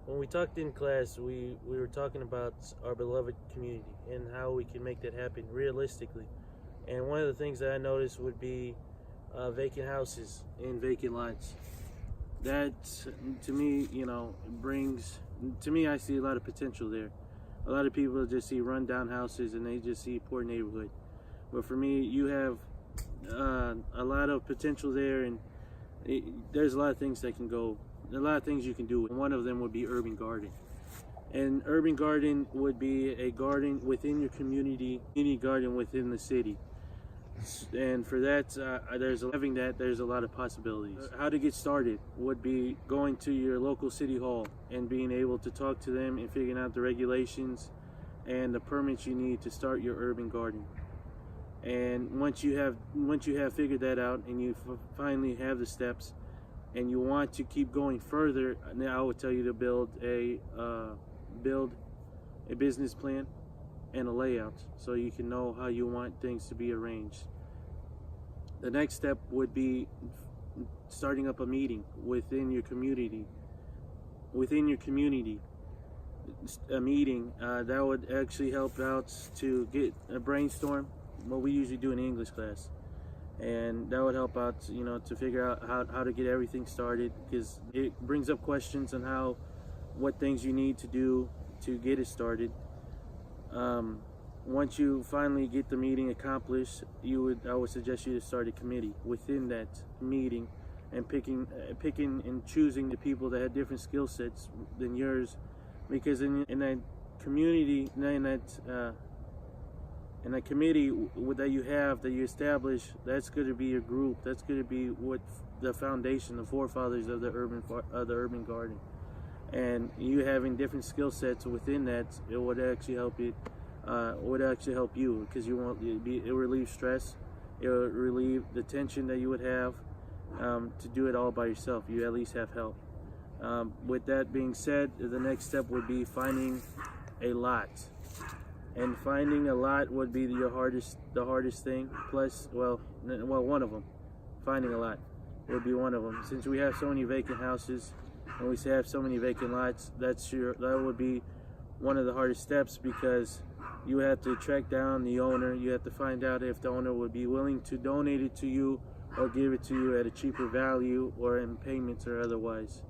When we talked in class, we were talking about our beloved community and how we can make that happen realistically. And one of the things that I noticed would be vacant houses and vacant lots. That, to me, brings, to me, I see a lot of potential there. A lot of people just see rundown houses and they just see poor neighborhood. But for me, you have a lot of potential there, and there's a lot of things that can go, a lot of things you can do. One of them would be urban garden. And urban garden would be a garden within your community garden within the city. And for that, there's a lot of possibilities. How to get started would be going to your local city hall and being able to talk to them and figuring out the regulations and the permits you need to start your urban garden. And once you have figured that out and you finally have the steps and you want to keep going further, now I would tell you to build a business plan and a layout so you can know how you want things to be arranged. The next step would be starting up a meeting within your community. A meeting that would actually help out to get a brainstorm, what we usually do in English class, and that would help out, to figure out how to get everything started, because it brings up questions on what things you need to do to get it started. Once you finally get the meeting accomplished, I would suggest you to start a committee within that meeting, and picking and choosing the people that have different skill sets than yours, because in that community, in that committee that you establish, that's going to be your group. That's going to be what the foundation, the forefathers of the urban garden. And you having different skill sets within that, it would actually help you. Because it relieves stress. It will relieve the tension that you would have to do it all by yourself. You at least have help. With that being said, the next step would be finding a lot. And finding a lot would be the hardest thing. Plus, one of them. Finding a lot would be one of them. Since we have so many vacant houses and we have so many vacant lots, that would be one of the hardest steps, because you have to track down the owner. You have to find out if the owner would be willing to donate it to you or give it to you at a cheaper value or in payments or otherwise.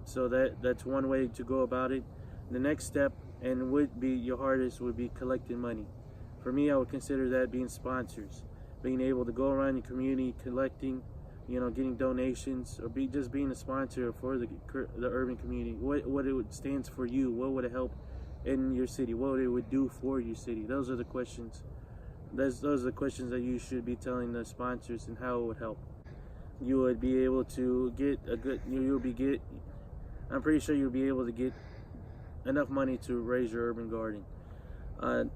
So that's one way to go about it. The next step, and would be your hardest, would be collecting money. For me, I would consider that being sponsors, being able to go around your community collecting, getting donations, or just being a sponsor for the urban community. What it stands for you, what would it help in your city, what it would do for your city. Those are the questions. Those are the questions that you should be telling the sponsors, and how it would help. You would be able to get I'm pretty sure you'll be able to get enough money to raise your urban garden.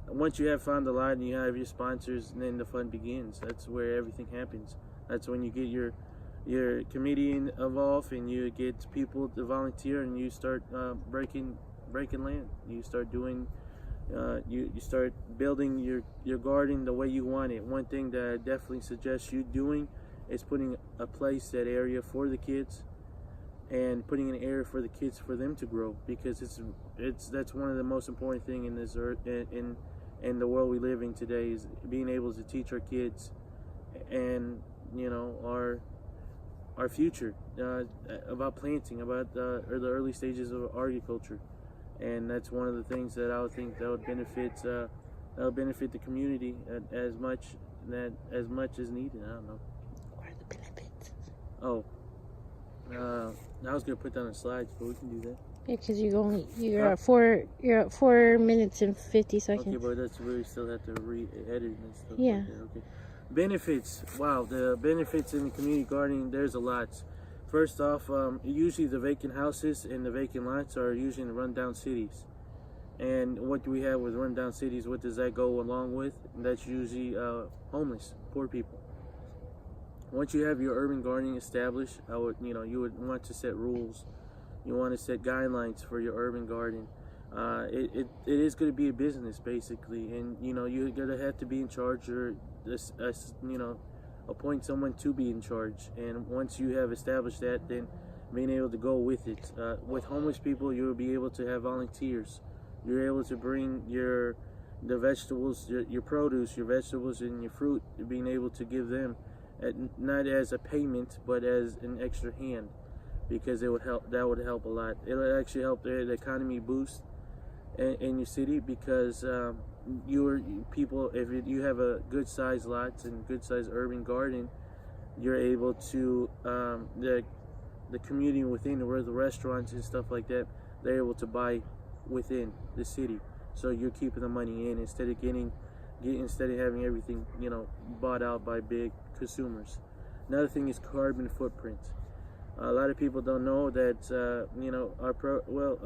Once you have found the lot and you have your sponsors, then the fun begins. That's where everything happens. That's when you get your committee involved, and you get people to volunteer, and you start breaking land. You start doing you start building your garden the way you want it. One thing that I definitely suggest you doing is putting that area for the kids, and putting an area for the kids for them to grow, because that's one of the most important thing in this earth, in the world we live in today, is being able to teach our kids and our future about planting, about the early stages of agriculture. And that's one of the things that I would think that would benefit the community as much as needed. I don't know. What are the benefits? Oh, I was gonna put down the slides, but we can do that. Yeah, because you're at 4 minutes and 50 seconds. Okay, but we still have to re-edit and stuff. Yeah. Like that. Okay. Benefits. Wow, the benefits in the community gardening. There's a lot. First off, usually the vacant houses and the vacant lots are usually in rundown cities. And what do we have with rundown cities? What does that go along with? That's usually homeless, poor people. Once you have your urban gardening established, you would want to set rules. You want to set guidelines for your urban garden. it is going to be a business basically, and you know you're going to have to be in charge, or this you know, appoint someone to be in charge. And once you have established that, then being able to go with it. With homeless people, you'll be able to have volunteers. You're able to bring the vegetables, your produce, your vegetables and your fruit, being able to give them not as a payment but as an extra hand, because it would help. That would help a lot. It would actually help the economy boost in your city, because people, if you have a good sized lots and good sized urban garden, you're able to the community within, where the restaurants and stuff like that, they're able to buy within the city. So you're keeping the money in instead of instead of having everything, you know, bought out by big consumers. Another thing is carbon footprint. A lot of people don't know that you know, a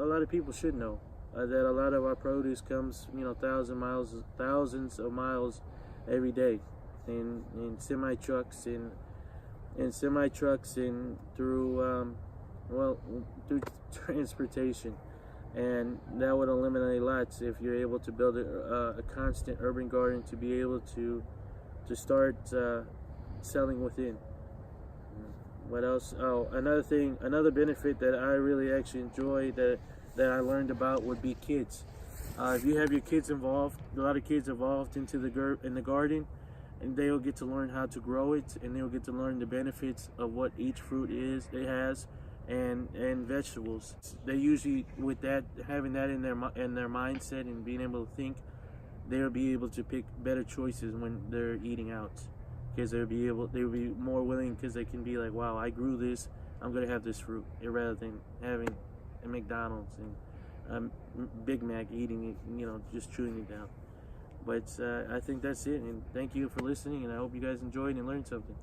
lot of people should know that a lot of our produce comes, you know, thousands of miles every day in semi trucks and through through transportation. And that would eliminate lots if you're able to build a constant urban garden, to be able to start selling within. What else? Oh, another benefit that I really actually enjoy, that I learned about, would be kids. If you have your kids involved, a lot of kids involved into in the garden, and they will get to learn how to grow it, and they will get to learn the benefits of what each fruit has, and vegetables. They usually, with that, having that in their mindset and being able to think, they'll be able to pick better choices when they're eating out, because they'll be more willing, because they can be like, wow, I grew this, I'm gonna have this fruit, rather than having a McDonald's and Big Mac, eating it, you know, just chewing it down. But I think that's it, and thank you for listening, and I hope you guys enjoyed and learned something.